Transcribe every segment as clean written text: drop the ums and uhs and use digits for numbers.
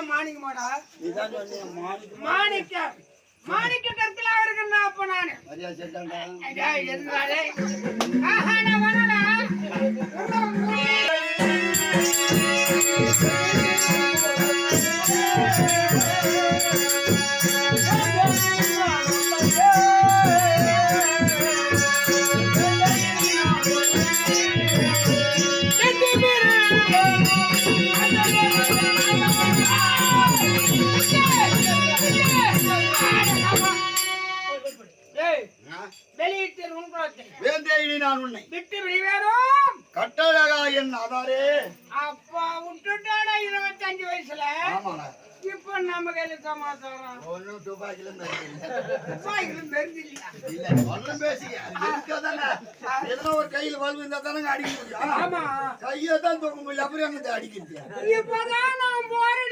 மாணிக்கமாடா மாணிக்க மாணிக்க கற்களா இருக்கா அப்ப நானு எதுனாலே நான் உன்னை விட்டு விடுவேனும் கட்டழகா என் ஆதாரே. அப்பா விட்டுட்டாடா 25 வயசுல. ஆமாடா. இப்ப நம்ம கையில சமாச்சாரம் ஒன்னும் துப்பாக்கிலும் இல்ல ஒன்னும் பேசிக்க இருக்கதானே. ஏதோ ஒரு கையில வலு இருந்தா தானே அடிக்க முடியும். ஆமா கையை தான் தூக்க முடியல, அப்புறம் எங்க அடிக்கிறது? இப்பதான் நான் போறேன்.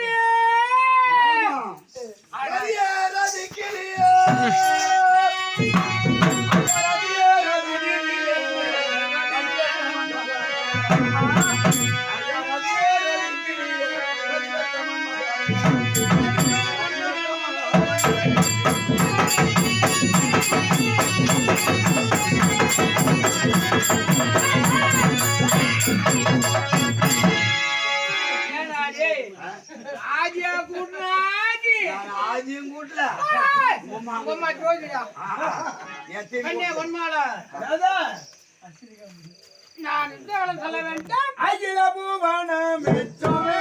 நான் சொல்ல வேண்டாம். அகில பூவனம் மெச்சமே